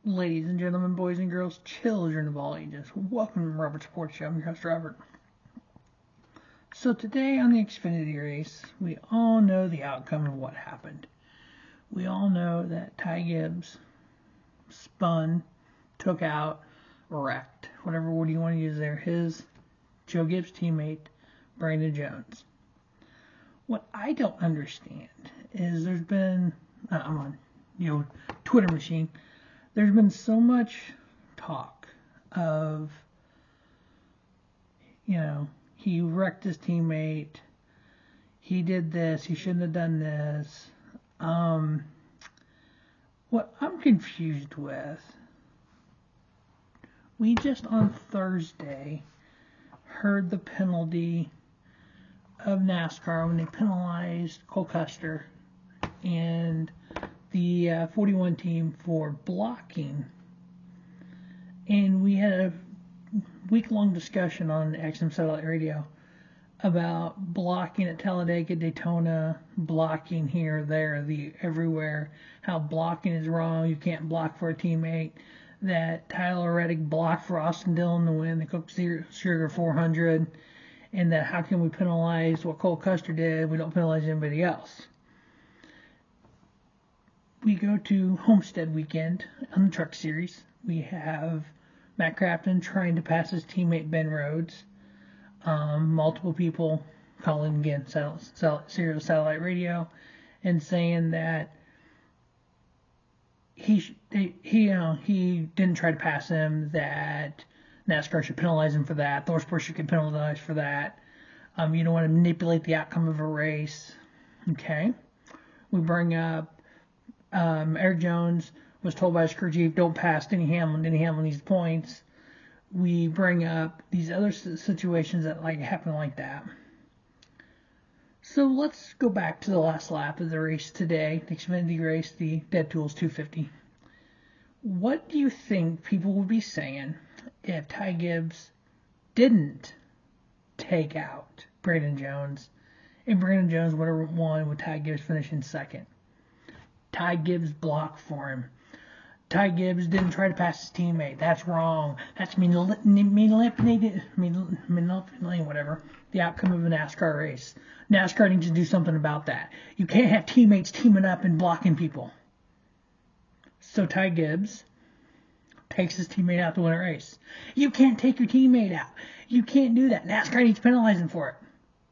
Ladies and gentlemen, boys and girls, children of all ages, welcome to Robert Sports Show. I'm your host, Robert. So today on the Xfinity race, we all know the outcome of what happened. We all know that Ty Gibbs spun, took out, wrecked, whatever word you want to use there, his Joe Gibbs teammate, Brandon Jones. What I don't understand is there's been, I'm on, Twitter machine. There's been so much talk of, he wrecked his teammate, he did this, he shouldn't have done this. What I'm confused with, we just on Thursday heard the penalty of NASCAR when they penalized Cole Custer and the 41 team for blocking, and we had a week-long discussion on XM Satellite Radio about blocking at Talladega, Daytona, blocking here, there, everywhere, how blocking is wrong, you can't block for a teammate, that Tyler Reddick blocked for Austin Dillon to win the Coke Sugar 400, and that how can we penalize what Cole Custer did, we don't penalize anybody else. We go to Homestead weekend on the Truck Series. We have Matt Crafton trying to pass his teammate Ben Rhodes. Multiple people calling again, Serial Satellite Radio, and saying that he didn't try to pass him, that NASCAR should penalize him for that, ThorSport should get penalized for that. You don't want to manipulate the outcome of a race. Okay. We bring up Eric Jones was told by his crew chief, don't pass Denny Hamlin. Denny Hamlin needs points. We bring up these other situations that happen like that. So let's go back to the last lap of the race today, the Xfinity race, the Dead Tools 250. What do you think people would be saying if Ty Gibbs didn't take out Brandon Jones, and Brandon Jones would have won with Ty Gibbs finishing second? Ty Gibbs blocked for him. Ty Gibbs didn't try to pass his teammate. That's wrong. That's manipulating whatever, the outcome of a NASCAR race. NASCAR needs to do something about that. You can't have teammates teaming up and blocking people. So Ty Gibbs takes his teammate out to win a race. You can't take your teammate out. You can't do that. NASCAR needs to penalize him for it.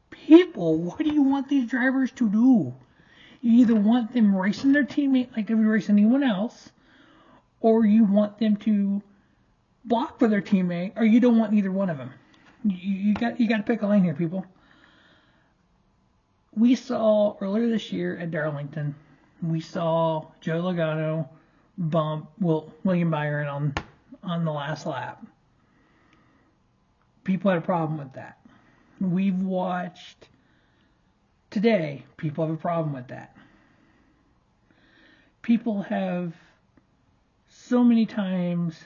People, what do you want these drivers to do? You either want them racing their teammate like they would race anyone else, or you want them to block for their teammate, or you don't want either one of them. You got to pick a lane here, people. We saw earlier this year at Darlington, we saw Joe Logano bump William Byron on the last lap. People had a problem with that. We've watched today, people have a problem with that. People have so many times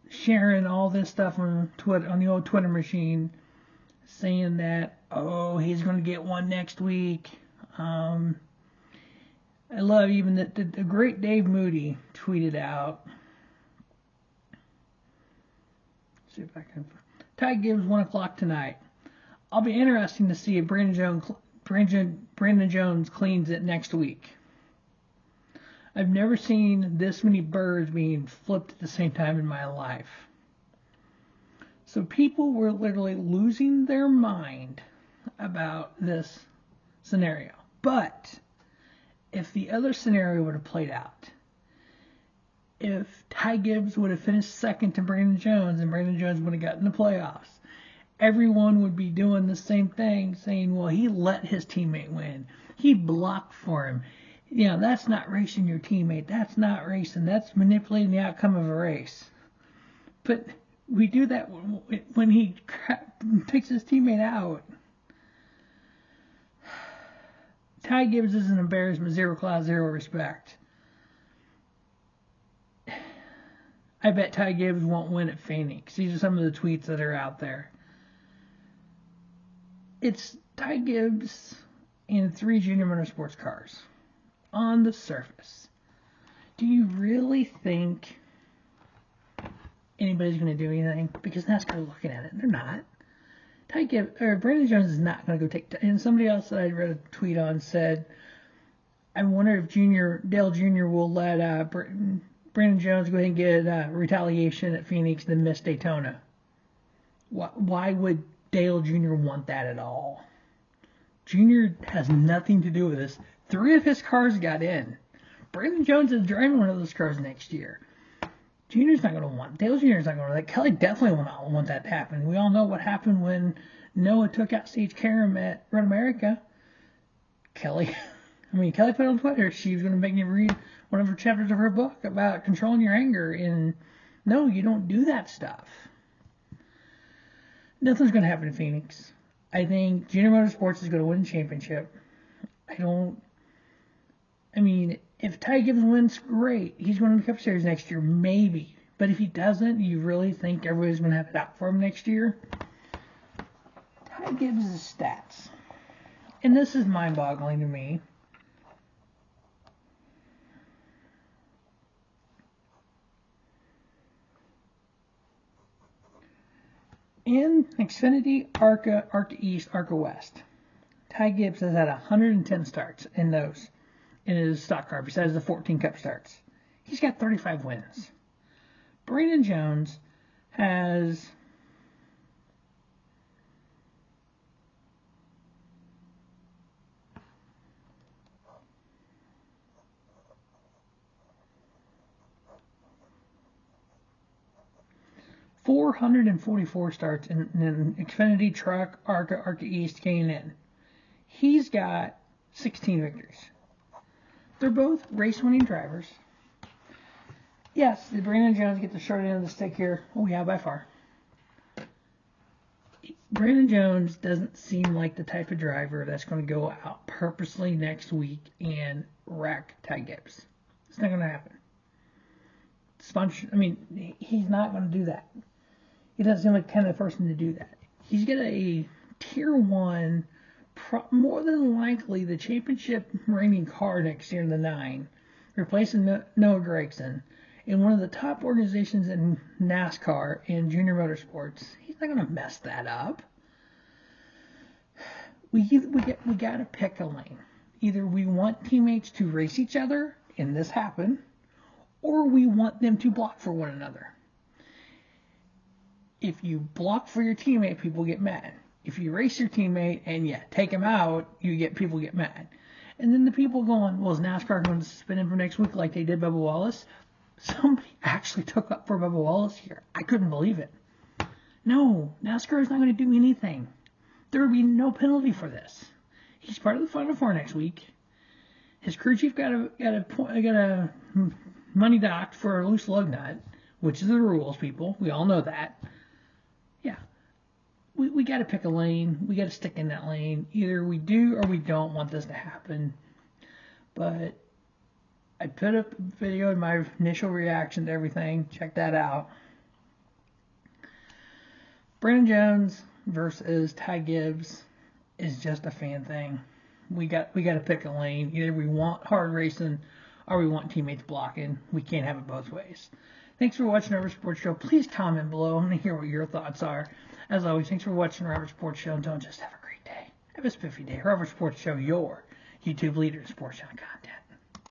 sharing all this stuff on Twitter, on the old Twitter machine, saying that, oh, he's going to get one next week. I love even that the great Dave Moody tweeted out. Let's see if I can. Ty Gibbs 1 o'clock tonight. I'll be interesting to see if Brandon Jones cleans it next week. I've never seen this many birds being flipped at the same time in my life. So people were literally losing their mind about this scenario. But if the other scenario would have played out, if Ty Gibbs would have finished second to Brandon Jones and Brandon Jones would have gotten the playoffs, everyone would be doing the same thing, saying, well, he let his teammate win. He blocked for him. That's not racing your teammate. That's not racing. That's manipulating the outcome of a race. But we do that when he takes his teammate out. Ty Gibbs is an embarrassment, zero class, zero respect. I bet Ty Gibbs won't win at Phoenix. These are some of the tweets that are out there. It's Ty Gibbs in 3 Junior Motorsports cars. on the surface, do you really think anybody's going to do anything? Because NASCAR is looking at it. They're not. Brandon Jones is not going to go take. And somebody else that I read a tweet on said, I wonder if Dale Jr. will let Brandon Jones go ahead and get retaliation at Phoenix and then miss Daytona. Why would Dale Jr. want that at all? Jr. has nothing to do with this. 3 of his cars got in. Brandon Jones is driving one of those cars next year. Junior's not going to want. Dale Jr.'s not going to let. Kelly definitely will not want that to happen. We all know what happened when Noah took out Sage Karam at Road America. Kelly put on Twitter she was going to make me read one of her chapters of her book about controlling your anger. And no, you don't do that stuff. Nothing's going to happen in Phoenix. I think Junior Motorsports is going to win the championship. If Ty Gibbs wins, great. He's going to the Cup Series next year, maybe. But if he doesn't, you really think everybody's going to have it out for him next year? Ty Gibbs' stats. And this is mind-boggling to me. In Xfinity, ARCA, ARCA East, ARCA West, Ty Gibbs has had 110 starts in those. In his stock car, besides the 14 Cup starts. He's got 35 wins. Brandon Jones has 444 starts in Xfinity, Truck, ARCA, ARCA East, K&N. He's got 16 victories. They're both race-winning drivers. Yes, did Brandon Jones get the short end of the stick here? Oh, yeah, by far. Brandon Jones doesn't seem like the type of driver that's going to go out purposely next week and wreck Ty Gibbs. It's not going to happen. He's not going to do that. He doesn't seem like the kind of person to do that. He's got a Tier 1, more than likely the championship reigning car next year in the 9, replacing Noah Gragson in one of the top organizations in NASCAR and Junior Motorsports. He's not going to mess that up. We got to pick a lane. Either we want teammates to race each other, and this happened, or we want them to block for one another. If you block for your teammate, people get mad. If you race your teammate and take him out, people get mad. And then the people going, well, is NASCAR going to suspend him for next week like they did Bubba Wallace? Somebody actually took up for Bubba Wallace here. I couldn't believe it. No, NASCAR is not going to do anything. There will be no penalty for this. He's part of the Final Four next week. His crew chief got a money docked for a loose lug nut, which is the rules, people. We all know that. Yeah. We got to pick a lane. We got to stick in that lane. Either we do or we don't want this to happen. But I put up a video in my initial reaction to everything. Check that out. Brandon Jones versus Ty Gibbs is just a fan thing. We got to pick a lane. Either we want hard racing or we want teammates blocking. We can't have it both ways. Thanks for watching Robert Sports Show. Please comment below. I want to hear what your thoughts are. As always, thanks for watching Robert Sports Show. And don't just have a great day. Have a spiffy day. Robert Sports Show, your YouTube leader in sports channel content.